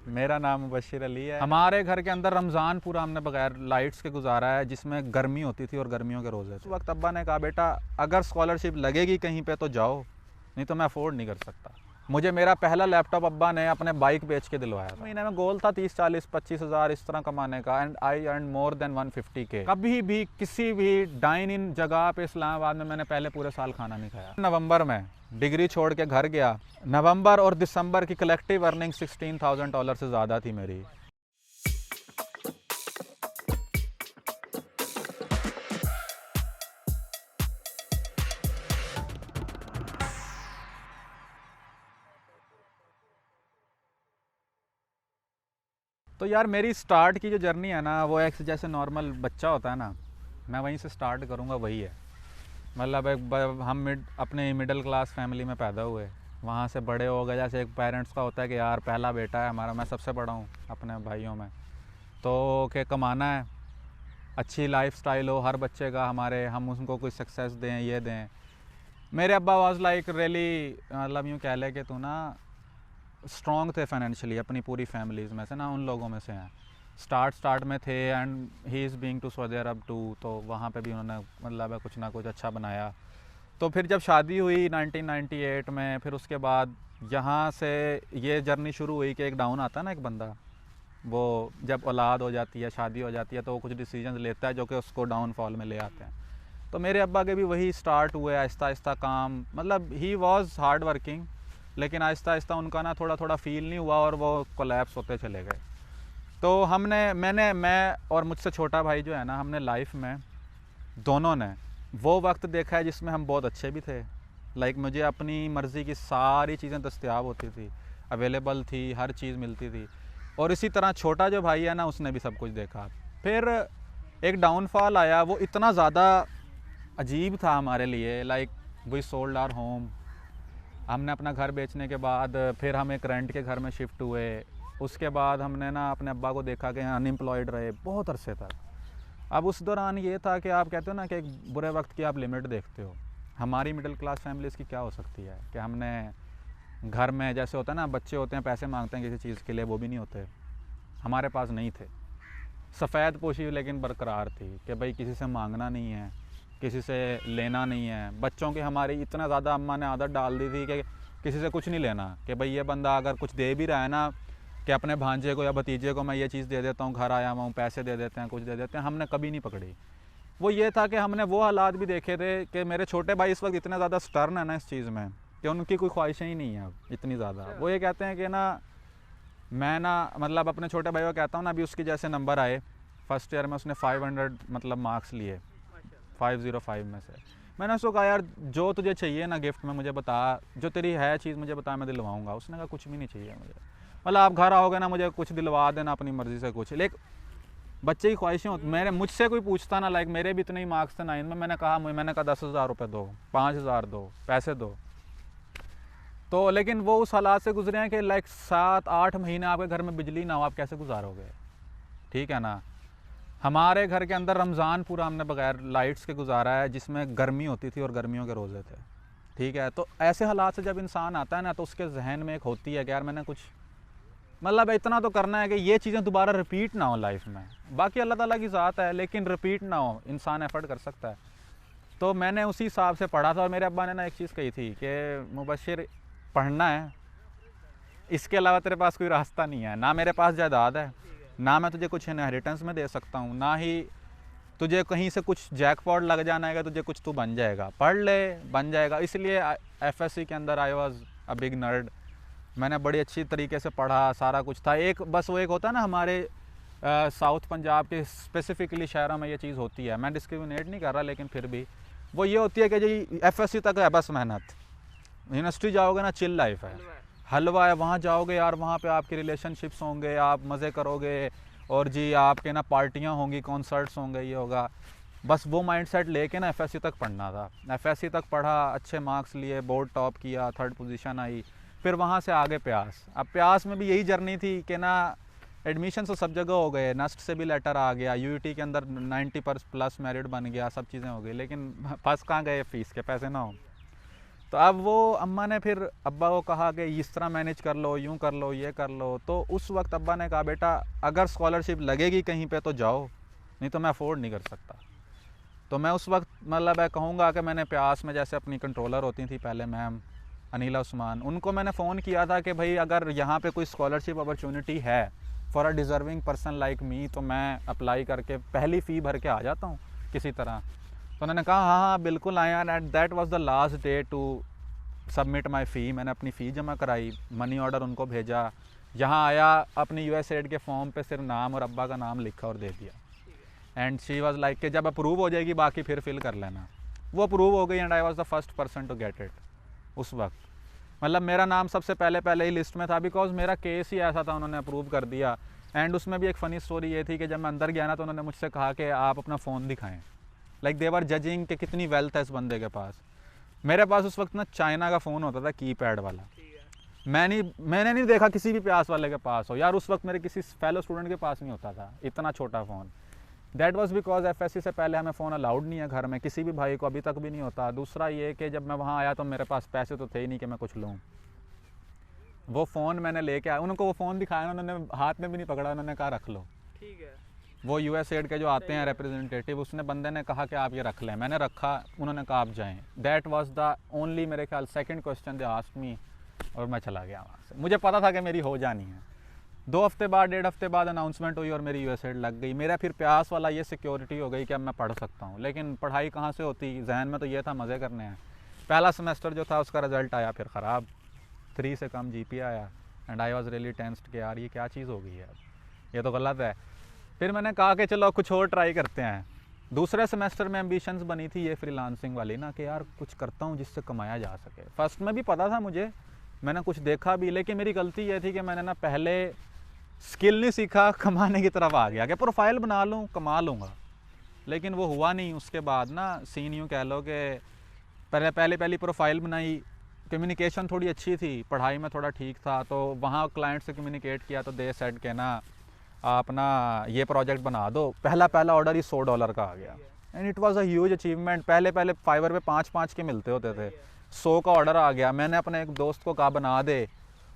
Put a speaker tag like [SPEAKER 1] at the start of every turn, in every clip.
[SPEAKER 1] मेरा नाम मुबशिर अली है। हमारे घर के अंदर रमज़ान पूरा हमने बगैर लाइट्स के गुजारा है, जिसमें गर्मी होती थी और गर्मियों के रोज़े थे। उस वक्त अब्बा ने कहा बेटा अगर स्कॉलरशिप लगेगी कहीं पे तो जाओ, नहीं तो मैं अफोर्ड नहीं कर सकता। मुझे मेरा पहला लैपटॉप अब्बा ने अपने बाइक बेच के दिलवाया था। महीने में गोल था 30-40-25 हज़ार इस तरह कमाने का, and I earn more than 150K। कभी भी किसी भी डाइन इन जगह पे इस्लामाबाद में मैंने पहले पूरे साल खाना नहीं खाया। नवंबर में डिग्री छोड़ के घर गया। नवंबर और दिसंबर की कलेक्टिव अर्निंग $16,000 से ज़्यादा थी मेरी। तो यार मेरी स्टार्ट की जो जर्नी है ना, वो एक जैसे नॉर्मल बच्चा होता है ना, मैं वहीं से स्टार्ट करूँगा, वही है। मतलब हम अपने मिडिल क्लास फैमिली में पैदा हुए, वहाँ से बड़े हो गए। जैसे एक पेरेंट्स का होता है कि यार पहला बेटा है हमारा, मैं सबसे बड़ा हूँ अपने भाइयों में, तो कि कमाना है, अच्छी लाइफस्टाइल हो हर बच्चे का हमारे, हम उनको कोई सक्सेस दें, ये दें। मेरे अब्बा वाज लाइक रियली, मतलब यूँ कह ले कि तू ना स्ट्रॉन्ग थे फाइनेंशियली, अपनी पूरी फैमिलीज़ में से ना उन लोगों में से हैं। स्टार्ट में थे, and he is being to Saudi Arab too, तो वहाँ पे भी उन्होंने मतलब कुछ ना कुछ अच्छा बनाया। तो फिर जब शादी हुई 1998 में, फिर उसके बाद यहाँ से ये जर्नी शुरू हुई कि एक डाउन आता है ना एक बंदा, वो जब औलाद हो जाती है, शादी हो जाती है, तो वो कुछ डिसीजंस लेता है जो कि उसको डाउनफॉल में ले आते हैं। तो मेरे अब्बा के भी वही स्टार्ट हुए, आहिस्ता आहिस्ता काम, मतलब ही वाज हार्ड वर्किंग, लेकिन आहिस्ता आहिस्ता उनका ना थोड़ा थोड़ा फील नहीं हुआ और वो कोलैप्स होते चले गए। तो मैं और मुझसे छोटा भाई जो है ना, हमने लाइफ में दोनों ने वो वक्त देखा है जिसमें हम बहुत अच्छे भी थे। लाइक मुझे अपनी मर्ज़ी की सारी चीज़ें दस्तयाब होती थी, अवेलेबल थी, हर चीज़ मिलती थी। और इसी तरह छोटा जो भाई है ना, उसने भी सब कुछ देखा। फिर एक डाउनफॉल आया, वो इतना ज़्यादा अजीब था हमारे लिए। Like we sold our home. हमने अपना घर बेचने के बाद फिर हम एक रेंट के घर में शिफ्ट हुए। उसके बाद हमने ना अपने अब्बा को देखा कि अनएम्प्लॉयड रहे बहुत अरसे तक। अब उस दौरान ये था कि आप कहते हो ना कि एक बुरे वक्त की आप लिमिट देखते हो। हमारी मिडिल क्लास फैमिलीज़ की क्या हो सकती है कि हमने घर में जैसे होता है ना, बच्चे होते हैं पैसे मांगते हैं किसी चीज़ के लिए, वो भी नहीं होते, हमारे पास नहीं थे। सफ़ेद पोशी लेकिन बरकरार थी कि भाई किसी से मांगना नहीं है, किसी से लेना नहीं है। बच्चों की हमारी इतना ज़्यादा अम्मा ने आदत डाल दी थी कि किसी से कुछ नहीं लेना, कि भाई ये बंदा अगर कुछ दे भी रहा है ना, कि अपने भांजे को या भतीजे को मैं ये चीज़ दे देता हूँ, घर आया हुआ हूँ, पैसे दे देते हैं, कुछ दे देते हैं, हमने कभी नहीं पकड़ी। वो ये था कि हमने वो हालात भी देखे थे कि मेरे छोटे भाई इस वक्त इतने ज़्यादा स्टर्न है ना इस चीज़ में कि उनकी कोई ख्वाहिशें ही नहीं है अब इतनी ज़्यादा। वो ये कहते हैं कि ना, मैं ना मतलब अपने छोटे भाई को कहता हूँ ना, अभी उसके जैसे नंबर आए फर्स्ट ईयर में, उसने 500 मतलब मार्क्स लिए 505 में से। मैंने उसको कहा यार जो तुझे चाहिए ना गिफ्ट में मुझे बता, जो तेरी है चीज़ मुझे बता, मैं दिलवाऊंगा। उसने कहा कुछ भी नहीं चाहिए मुझे, मतलब आप घर आओगे ना मुझे कुछ दिलवा देना अपनी मर्ज़ी से कुछ। लेकिन बच्चे की ख्वाहिशें होती, मेरे मुझसे कोई पूछता ना, लाइक मेरे भी इतने ही मार्क्स थे 9 में, मैंने कहा 10,000 रुपये दो, 5,000 दो, पैसे दो। तो लेकिन वो उस हालात से गुजरे हैं कि लाइक 7-8 महीने आपके घर में बिजली ना हो, आप कैसे गुजारोगे? ठीक है ना। हमारे घर के अंदर रमज़ान पूरा हमने बगैर लाइट्स के गुजारा है, जिसमें गर्मी होती थी और गर्मियों के रोज़े थे। ठीक है, तो ऐसे हालात से जब इंसान आता है ना, तो उसके जहन में एक होती है कि यार मैंने कुछ मतलब इतना तो करना है कि ये चीज़ें दोबारा रिपीट ना हो लाइफ में। बाकी अल्लाह ताला की ज़ात है, लेकिन रिपीट ना हो, इंसान एफर्ट कर सकता है। तो मैंने उसी हिसाब से पढ़ा था। और मेरे अब्बा ने ना एक चीज़ कही थी कि मुबशिर पढ़ना है, इसके अलावा तेरे पास कोई रास्ता नहीं है। ना मेरे पास जायदाद है, ना मैं तुझे कुछ इनहेरिटेंस में दे सकता हूँ, ना ही तुझे कहीं से कुछ जैकपॉट लग जाना है, तुझे कुछ तू बन जाएगा, पढ़ ले बन जाएगा। इसलिए एफएससी के अंदर I was a big nerd. मैंने बड़ी अच्छी तरीके से पढ़ा, सारा कुछ था। एक बस वो एक होता है ना हमारे साउथ पंजाब के स्पेसिफिकली शहरों में ये चीज़ होती है, मैं डिस्क्रिमिनेट नहीं कर रहा, लेकिन फिर भी वो ये होती है कि जी एफएससी तक है बस मेहनत, यूनिवर्सिटी जाओगे ना चिल लाइफ है, हलवा है, वहाँ जाओगे यार वहाँ पे आपके रिलेशनशिप्स होंगे, आप मज़े करोगे, और जी आपके ना पार्टियाँ होंगी, कॉन्सर्ट्स होंगे, ये होगा। बस वो माइंडसेट लेके ना एफएससी तक पढ़ना था। एफएससी तक पढ़ा, अच्छे मार्क्स लिए, बोर्ड टॉप किया, 3rd पोजीशन आई। फिर वहाँ से आगे प्यास। अब प्यास में भी यही जर्नी थी कि ना एडमिशन तो सब जगह हो गए, नस्ट से भी लेटर आ गया, यूईटी के अंदर 90+ मेरिट बन गया, सब चीज़ें हो गई, लेकिन फंस कहाँ गए, फीस के पैसे ना हो। तो अब वो अम्मा ने फिर अब्बा को कहा कि इस तरह मैनेज कर लो, यूँ कर लो, ये कर लो। तो उस वक्त अब्बा ने कहा बेटा अगर स्कॉलरशिप लगेगी कहीं पे तो जाओ, नहीं तो मैं अफोर्ड नहीं कर सकता। तो मैं उस वक्त मतलब मैं कहूँगा कि मैंने प्यास में जैसे अपनी कंट्रोलर होती थी पहले मैम अनिला उस्मान, उनको मैंने फ़ोन किया था कि भाई अगर यहाँ पे कोई स्कॉलरशिप अपॉर्चुनिटी है for a deserving person like me तो मैं अप्लाई करके पहली फ़ी भर के आ जाता हूँ किसी तरह। तो उन्होंने कहा हाँ हाँ बिल्कुल आया, and that was the last day to submit my fee. मैंने अपनी फ़ी जमा कराई, मनी ऑर्डर उनको भेजा, यहाँ आया, अपनी यूएसएड के फॉर्म पे सिर्फ नाम और अब्बा का नाम लिखा और दे दिया। एंड शी वाज लाइक कि जब अप्रूव हो जाएगी बाकी फिर फिल कर लेना। वो अप्रूव हो गई and I was the first person to get it उस वक्त। मतलब मेरा नाम सबसे पहले ही लिस्ट में था, बिकॉज मेरा केस ही ऐसा था, उन्होंने अप्रूव कर दिया। एंड उसमें भी एक फ़नी स्टोरी ये थी कि जब मैं अंदर गया ना तो उन्होंने मुझसे कहा कि आप अपना फ़ोन दिखाएं। लाइक दे वर जजिंग कि कितनी वेल्थ है इस बंदे के पास। मेरे पास उस वक्त ना चाइना का फ़ोन होता था कीपैड वाला। मैंने नहीं देखा किसी भी प्यास वाले के पास हो यार, उस वक्त मेरे किसी फेलो स्टूडेंट के पास नहीं होता था इतना छोटा phone. That was because FSc से पहले हमें फ़ोन अलाउड नहीं है घर में, किसी भी भाई को अभी तक भी नहीं होता। दूसरा ये कि जब मैं वहाँ आया तो मेरे पास पैसे तो थे ही नहीं कि मैं कुछ लूँ। वो फ़ोन मैंने लेके आया, उनको वो फ़ोन दिखाया, उन्होंने हाथ में भी नहीं पकड़ा, उन्होंने कहा रख लो।
[SPEAKER 2] ठीक है।
[SPEAKER 1] वो यूएसएड के जो आते हैं रिप्रेजेंटेटिव, उसने बंदे ने कहा कि आप ये रख लें, मैंने रखा, उन्होंने कहा आप जाएं। दैट वाज द ओनली मेरे ख्याल second question they asked me, और मैं चला गया वहाँ से। मुझे पता था कि मेरी हो जानी है। 2 हफ्ते बाद 1.5 हफ्ते बाद अनाउंसमेंट हुई और मेरी यूएसएड लग गई। मेरा फिर प्यास वाला ये सिक्योरिटी हो गई कि अब मैं पढ़ सकता हूँ, लेकिन पढ़ाई कहाँ से होती, जहन में तो ये था मज़े करने हैं। पहला सेमेस्टर जो था उसका रिज़ल्ट आया फिर ख़राब, 3 से कम जीपी आया, and I was really tensed कि यार ये क्या चीज़ हो गई है, ये तो गलत है। फिर मैंने कहा कि चलो कुछ और ट्राई करते हैं। दूसरे सेमेस्टर में एम्बिशंस बनी थी ये फ्रीलांसिंग वाली ना, कि यार कुछ करता हूँ जिससे कमाया जा सके। फर्स्ट में भी पता था मुझे, मैंने कुछ देखा भी, लेकिन मेरी गलती ये थी कि मैंने ना पहले स्किल नहीं सीखा, कमाने की तरफ आ गया कि प्रोफाइल बना लूँ कमा लूँगा, लेकिन वो हुआ नहीं। उसके बाद ना सीन यूँ कह लो कि पहली प्रोफाइल बनाई, कम्युनिकेशन थोड़ी अच्छी थी, पढ़ाई में थोड़ा ठीक था, तो वहाँ क्लाइंट से कम्युनिकेट किया तो दे सेड के ना आप ना ये प्रोजेक्ट बना दो। पहला $100 ही $100 का आ गया, and it was a huge achievement. पहले फाइवर पे 5-5 के मिलते होते थे, 100 का ऑर्डर आ गया। मैंने अपने एक दोस्त को कहा बना दे,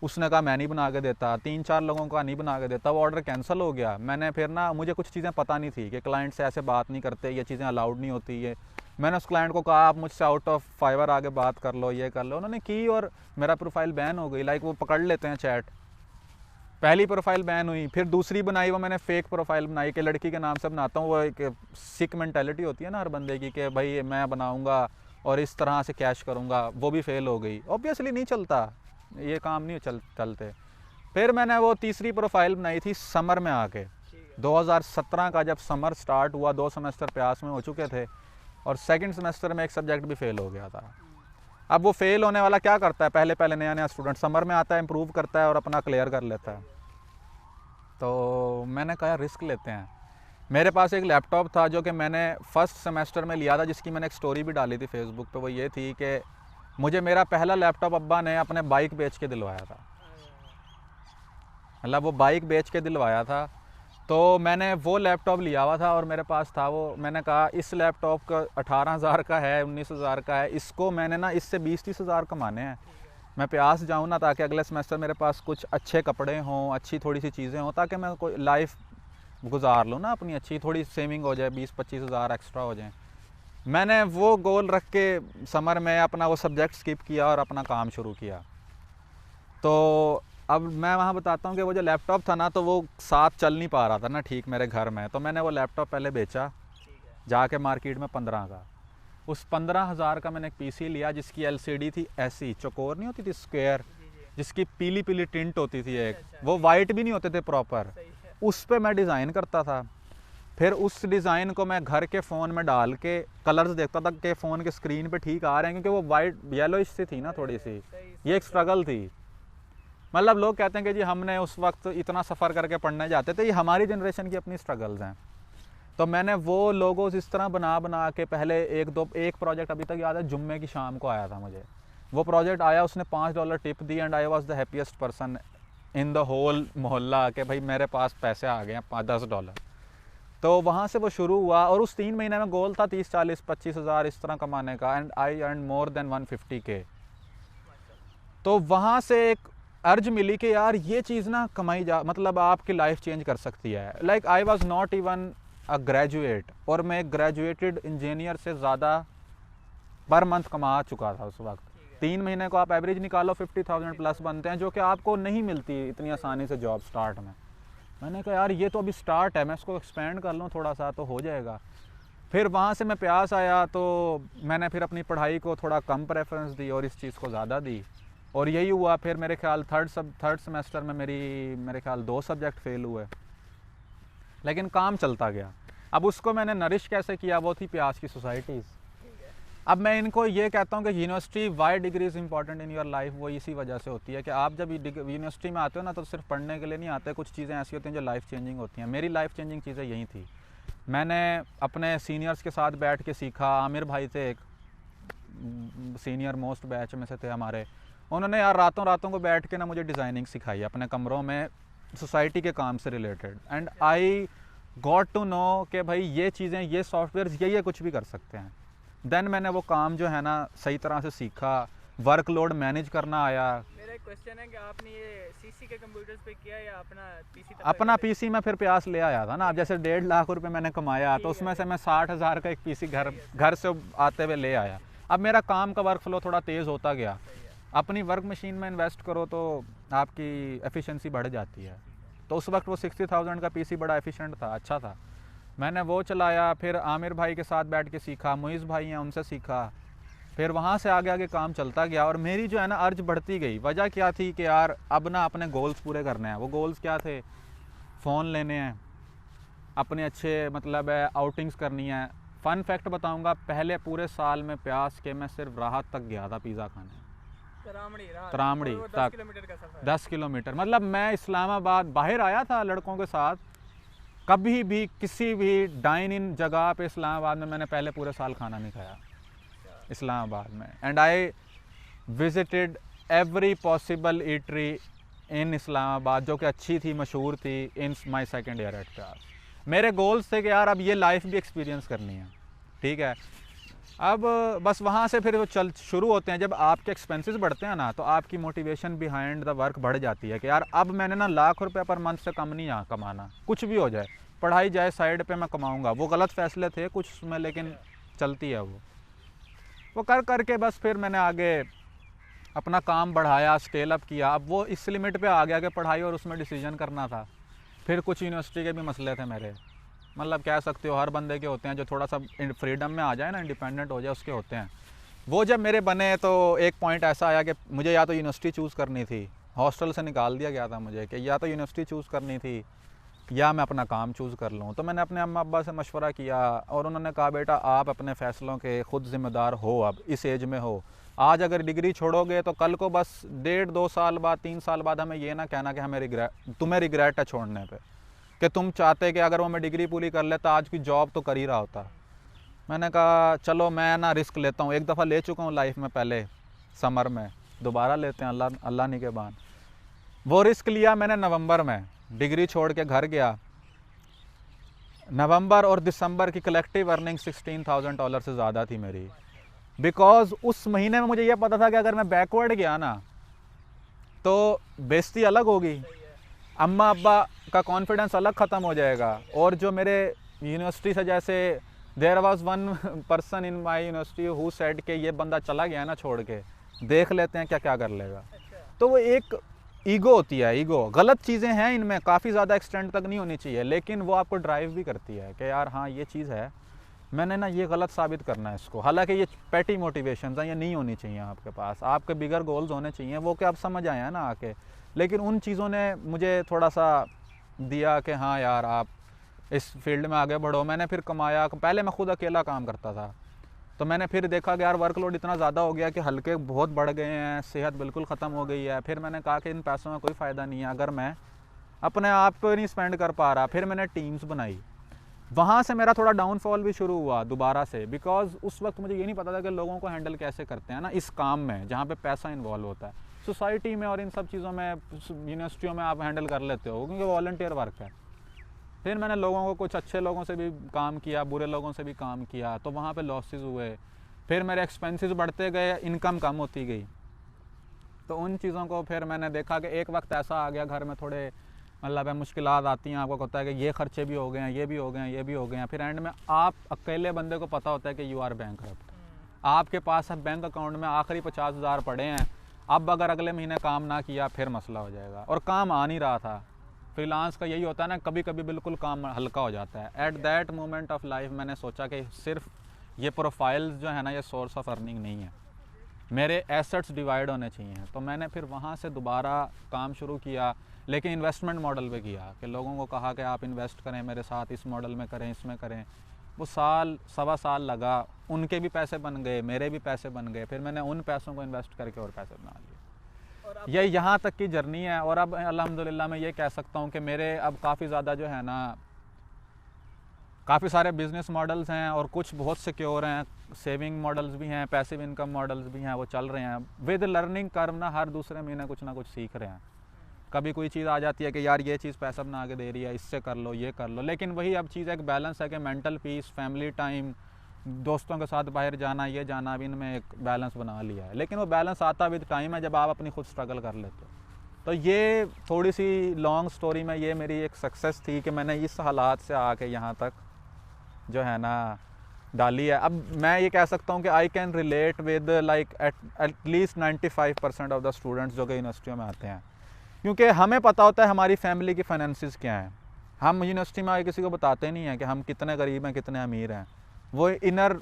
[SPEAKER 1] उसने कहा मैं नहीं बना के देता, 3-4 लोगों का नहीं बना के देता, वो ऑर्डर कैंसिल हो गया। मैंने फिर ना, मुझे कुछ चीज़ें पता नहीं थी कि क्लाइंट से ऐसे बात नहीं करते, ये चीज़ें अलाउड नहीं होती है। मैंने उस क्लाइंट को कहा आप मुझसे आउट ऑफ फाइवर आगे बात कर लो, ये कर लो, उन्होंने की और मेरा प्रोफाइल बैन हो गई। लाइक वो पकड़ लेते हैं चैट। पहली प्रोफाइल बैन हुई, फिर दूसरी बनाई, वो मैंने फेक प्रोफाइल बनाई कि लड़की के नाम से बनाता हूँ। वो एक सिक मेंटालिटी होती है ना हर बंदे की कि भाई मैं बनाऊँगा और इस तरह से कैश करूँगा, वो भी फेल हो गई। ऑब्वियसली नहीं चलता, ये काम नहीं चलते। फिर मैंने वो तीसरी प्रोफाइल बनाई थी समर में आके, 2017 का जब समर स्टार्ट हुआ, 2 सेमेस्टर प्यास में हो चुके थे और सेकंड सेमेस्टर में एक सब्जेक्ट भी फेल हो गया था। अब वो फेल होने वाला क्या करता है, पहले नया स्टूडेंट समर में आता है, इम्प्रूव करता है और अपना क्लियर कर लेता है। तो मैंने कहा रिस्क लेते हैं। मेरे पास एक लैपटॉप था जो कि मैंने फर्स्ट सेमेस्टर में लिया था, जिसकी मैंने एक स्टोरी भी डाली थी फेसबुक पे। वो ये थी कि मुझे मेरा पहला लैपटॉप अब्बा ने अपने बाइक बेच के दिलवाया था। मतलब वो बाइक बेच के दिलवाया था, तो मैंने वो लैपटॉप लिया हुआ था और मेरे पास था वो। मैंने कहा इस लैपटॉप का 18,000 का है, 19,000 का है, इसको मैंने ना इससे 20-30 हज़ार कमाने हैं। मैं प्यास जाऊँ ना, ताकि अगले सेमेस्टर मेरे पास कुछ अच्छे कपड़े हों, अच्छी थोड़ी सी चीज़ें हों, ताकि मैं कोई लाइफ गुजार लूँ ना अपनी, अच्छी थोड़ी सेविंग हो जाए, 20-25 हज़ार एक्स्ट्रा हो जाए। मैंने वो गोल रख के समर में अपना वो सब्जेक्ट स्किप किया और अपना काम शुरू किया। तो अब मैं वहाँ बताता हूँ कि वो जो लैपटॉप था ना, तो वो साथ चल नहीं पा रहा था ना ठीक मेरे घर में। तो मैंने वो लैपटॉप पहले बेचा जाके मार्केट में 15 का। उस 15,000 का मैंने एक पीसी लिया जिसकी एलसीडी थी ऐसी, चौकोर नहीं होती थी, स्क्वायर, जिसकी पीली पीली टिंट होती थी एक, वो वाइट भी नहीं होते थे प्रॉपर। उस पर मैं डिज़ाइन करता था। फिर उस डिज़ाइन को मैं घर के फ़ोन में डाल के कलर्स देखता था कि फ़ोन के स्क्रीन पे ठीक आ रहे हैं, क्योंकि वो वाइट येलोइश सी थी ना थोड़ी सी। ये एक स्ट्रगल थी। मतलब लोग कहते हैं कि जी हमने उस वक्त इतना सफ़र करके पढ़ने जाते थे, ये हमारी जनरेशन की अपनी स्ट्रगल्स हैं। तो मैंने वो लोगोस इस तरह बना के पहले एक प्रोजेक्ट अभी तक याद है, जुम्मे की शाम को आया था मुझे वो प्रोजेक्ट आया, उसने $5 टिप दी and I was the happiest person in the whole मोहल्ला कि भाई मेरे पास पैसे आ गए हैं $10। तो वहाँ से वो शुरू हुआ और उस 3 महीने में गोल था 30, 40, 25 हज़ार इस तरह कमाने का, and I earn more than 150K तो वहाँ से एक अर्ज मिली कि यार ये चीज़ ना कमाई जा, मतलब आपकी लाइफ चेंज कर सकती है। Like I was not even a graduate, और मैं एक ग्रेजुएटेड इंजीनियर से ज़्यादा पर मंथ कमा चुका था उस वक्त। 3 महीने को आप एवरेज निकालो 50,000 प्लस बनते हैं, जो कि आपको नहीं मिलती इतनी आसानी से जॉब स्टार्ट में। मैंने कहा यार ये तो अभी स्टार्ट है, मैं इसको एक्सपेंड कर लूँ थोड़ा सा तो हो जाएगा। फिर वहाँ से मैं प्यास आया तो मैंने फिर अपनी पढ़ाई को थोड़ा कम प्रेफरेंस दी और इस चीज़ को ज़्यादा दी, और यही हुआ। फिर मेरे ख्याल थर्ड सेमेस्टर में मेरे ख्याल 2 सब्जेक्ट फेल हुए, लेकिन काम चलता गया। अब उसको मैंने नरिश कैसे किया, वो थी प्यास की सोसाइटीज़। अब मैं इनको ये कहता हूँ कि university why degree is important in your life, वो इसी वजह से होती है कि आप जब यूनिवर्सिटी में आते हो ना तो सिर्फ पढ़ने के लिए नहीं आते, कुछ चीज़ें ऐसी होती हैं जो लाइफ चेंजिंग होती हैं। मेरी लाइफ चेंजिंग चीज़ें यही थी। मैंने अपने सीनियर्स के साथ बैठ के सीखा। आमिर भाई थे एक सीनियर मोस्ट बैच में से थे हमारे, उन्होंने यार रातों को बैठ के ना मुझे डिज़ाइनिंग सिखाई अपने कमरों में सोसाइटी के काम से related. And I got to know कि भाई ये चीज़ें, ये सॉफ्टवेयर ये कुछ भी कर सकते हैं। देन मैंने वो काम जो है ना सही तरह से सीखा, वर्कलोड मैनेज करना आया।
[SPEAKER 2] मेरा एक क्वेश्चन है कि आपने ये सीसी के कंप्यूटर्स पे किया या अपना पीसी?
[SPEAKER 1] अपना पीसी मैं फिर प्यास ले आया था ना। अब जैसे 1.5 लाख रुपए मैंने कमाया तो उसमें से मैं 60,000 का एक पीसी घर से आते हुए ले आया। अब मेरा काम का वर्क फ्लो थोड़ा तेज़ होता गया। अपनी वर्क मशीन में इन्वेस्ट करो तो आपकी एफिशिएंसी बढ़ जाती है। तो उस वक्त वो 60,000 का पीसी बड़ा एफिशिएंट था, अच्छा था। मैंने वो चलाया, फिर आमिर भाई के साथ बैठ के सीखा, मुइज़ भाई हैं उनसे सीखा, फिर वहाँ से आगे काम चलता गया। और मेरी जो है ना अर्ज बढ़ती गई। वजह क्या थी कि यार अब ना अपने गोल्स पूरे करने हैं। वो गोल्स क्या थे? फ़ोन लेने हैं, अपने अच्छे मतलब है आउटिंग्स करनी है। फ़न फैक्ट बताऊँगा, पहले पूरे साल में प्यास के मैं सिर्फ राहत तक गया था पिज़्ज़ा खाने, तरामड़ी तक 10 किलोमीटर। मतलब मैं इस्लामाबाद बाहर आया था लड़कों के साथ, कभी भी किसी भी डाइन इन जगह पे इस्लामाबाद में मैंने पहले पूरे साल खाना नहीं खाया इस्लामाबाद में। And I visited every possible eatery in Islamabad जो कि अच्छी थी, मशहूर थी in my second year at प्यास। मेरे गोल्स थे कि यार अब ये लाइफ भी एक्सपीरियंस करनी है, ठीक है। अब बस वहाँ से फिर वो शुरू होते हैं। जब आपके एक्सपेंसेस बढ़ते हैं ना तो आपकी मोटिवेशन बिहाइंड द वर्क बढ़ जाती है कि यार अब मैंने ना लाख रुपए पर मंथ से कम नहीं कमाना, कुछ भी हो जाए, पढ़ाई जाए साइड पे मैं कमाऊँगा। वो गलत फैसले थे कुछ उसमें, लेकिन चलती है वो करके बस फिर मैंने आगे अपना काम बढ़ाया, स्केल अप किया। अब वो इस लिमिट पे आ गया कि पढ़ाई और उसमें डिसीजन करना था। फिर कुछ यूनिवर्सिटी के भी मसले थे मेरे, मतलब कह सकते हो हर बंदे के होते हैं, जो थोड़ा सा फ्रीडम में आ जाए ना, इंडिपेंडेंट हो जाए, उसके होते हैं। वो जब मेरे बने तो एक पॉइंट ऐसा आया कि मुझे या तो यूनिवर्सिटी चूज़ करनी थी, हॉस्टल से निकाल दिया गया था मुझे, कि या तो यूनिवर्सिटी चूज़ करनी थी या मैं अपना काम चूज़ कर लूँ। तो मैंने अपने अम्मा अब्बा से मशवरा किया और उन्होंने कहा बेटा आप अपने फ़ैसलों के ख़ुद ज़िम्मेदार हो, अब इस एज में हो। आज अगर डिग्री छोड़ोगे तो कल को बस 1.5-2 साल बाद 3 साल बाद हमें ये ना कहना कि तुम्हें रिग्रेट है छोड़ने पे, कि तुम चाहते कि अगर वो मैं डिग्री पूरी कर लेता आज की जॉब तो कर ही रहा होता। मैंने कहा चलो मैं ना रिस्क लेता हूँ, एक दफ़ा ले चुका हूँ लाइफ में पहले समर में, दोबारा लेते हैं अल्लाह निगहबान। वो रिस्क लिया मैंने। नवंबर में डिग्री छोड़ के घर गया। नवंबर और दिसंबर की कलेक्टिव अर्निंग $16,000 से ज़्यादा थी मेरी, बिकॉज उस महीने में मुझे ये पता था कि अगर मैं बैकवर्ड गया ना तो बेइज्जती अलग होगी, अम्मा अब्बा का कॉन्फिडेंस अलग ख़त्म हो जाएगा। और जो मेरे यूनिवर्सिटी से, जैसे there was one person in my university who said कि ये बंदा चला गया ना छोड़ के, देख लेते हैं क्या कर लेगा। तो वो एक ईगो होती है, ईगो। गलत चीज़ें हैं इनमें, काफ़ी ज़्यादा एक्सटेंड तक नहीं होनी चाहिए, लेकिन वो आपको ड्राइव भी करती है कि यार हाँ ये चीज़ है, मैंने ना ये गलत साबित करना है इसको। हालांकि ये पेटी मोटिवेशंस हैं, ये नहीं होनी चाहिए आपके पास, आपके बिगर गोल्स होने चाहिए, वो क्या आप समझ आए हैं ना आके। लेकिन उन चीज़ों ने मुझे थोड़ा सा दिया कि हाँ यार आप इस फील्ड में आगे बढ़ो। मैंने फिर कमाया, पहले मैं खुद अकेला काम करता था, तो मैंने फिर देखा कि यार वर्कलोड इतना ज़्यादा हो गया कि हल्के बहुत बढ़ गए हैं, सेहत बिल्कुल ख़त्म हो गई है। फिर मैंने कहा कि इन पैसों में कोई फ़ायदा नहीं है अगर मैं अपने आप को नहीं स्पेंड कर पा रहा। फिर मैंने टीम्स बनाई, वहाँ से मेरा थोड़ा डाउनफॉल भी शुरू हुआ दोबारा से, बिकॉज उस वक्त मुझे ये नहीं पता था कि लोगों को हैंडल कैसे करते हैं ना इस काम में जहाँ पे पैसा इन्वॉल्व होता है। सोसाइटी में और इन सब चीज़ों में, यूनिवर्सिटियों में आप हैंडल कर लेते हो क्योंकि वॉलंटियर वर्क है। फिर मैंने लोगों को, कुछ अच्छे लोगों से भी काम किया, बुरे लोगों से भी काम किया, तो वहाँ पे लॉसेस हुए। फिर मेरे एक्सपेंसेस बढ़ते गए, इनकम कम होती गई। तो उन चीज़ों को फिर मैंने देखा कि एक वक्त ऐसा आ गया घर में थोड़े मतलब मुश्किलात आती हैं, आपको होता है कि ये खर्चे भी हो गए हैं, ये भी हो गए हैं, ये भी हो गए हैं। फिर एंड में आप अकेले बंदे को पता होता है कि यू आर बैंकरप्ट, आपके पास अब बैंक अकाउंट में आखिरी 50,000 पड़े हैं। अब अगर अगले महीने काम ना किया फिर मसला हो जाएगा। और काम आ नहीं रहा था। फ्रीलांस का यही होता है ना, कभी कभी बिल्कुल काम हल्का हो जाता है। At that moment of life मैंने सोचा कि सिर्फ ये प्रोफाइल्स जो है ना, ये सोर्स ऑफ अर्निंग नहीं है, मेरे एसेट्स डिवाइड होने चाहिए। तो मैंने फिर वहाँ से दोबारा काम शुरू किया, लेकिन इन्वेस्टमेंट मॉडल पे किया कि लोगों को कहा कि आप इन्वेस्ट करें मेरे साथ, इस मॉडल में करें, इसमें करें। वो साल सवा साल लगा, उनके भी पैसे बन गए, मेरे भी पैसे बन गए। फिर मैंने उन पैसों को इन्वेस्ट करके और पैसे बना लिए। ये यहाँ तक की जर्नी है। और अब अल्हम्दुलिल्लाह मैं ये कह सकता हूँ कि मेरे अब काफ़ी ज़्यादा जो है ना, काफ़ी सारे बिज़नेस मॉडल्स हैं और कुछ बहुत सिक्योर हैं, सेविंग मॉडल्स भी हैं, पैसिव इनकम मॉडल्स भी हैं, वो चल रहे हैं। विद लर्निंग कर्व ना हर दूसरे महीने कुछ ना कुछ सीख रहे हैं। कभी कोई चीज़ आ जाती है कि यार ये चीज़ पैसा बना के दे रही है, इससे कर लो, ये कर लो। लेकिन वही अब चीज़ एक बैलेंस है कि मेंटल पीस, फैमिली टाइम, दोस्तों के साथ बाहर जाना, ये जाना, अभी इनमें एक बैलेंस बना लिया है। लेकिन वो बैलेंस आता विद टाइम है, जब आप अपनी खुद स्ट्रगल कर लेते हो। तो ये थोड़ी सी लॉन्ग स्टोरी में ये मेरी एक सक्सेस थी कि मैंने इस हालात से आके यहाँ तक जो है ना डाली है। अब मैं ये कह सकता हूँ कि I can relate with like at least 95% of the students जो कि यूनिवर्सिटियों में आते हैं, क्योंकि हमें पता होता है हमारी फैमिली की फाइनेंसिस क्या हैं। हम यूनिवर्सिटी में आगे किसी को बताते नहीं हैं कि हम कितने गरीब हैं, कितने अमीर हैं। वो इनर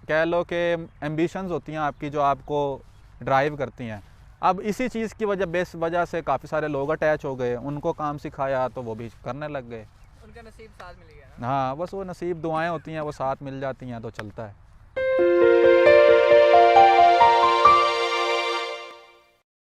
[SPEAKER 1] कह लो कि एम्बिशंस होती हैं आपकी, जो आपको ड्राइव करती हैं। अब इसी चीज़ की वजह से काफ़ी सारे लोग अटैच हो गए, उनको काम सिखाया तो वो भी करने लग गए।
[SPEAKER 2] उनका नसीब साथ मिल गया ना।
[SPEAKER 1] हाँ, बस वो नसीब, दुआएं होती हैं, वो साथ मिल जाती हैं तो चलता है।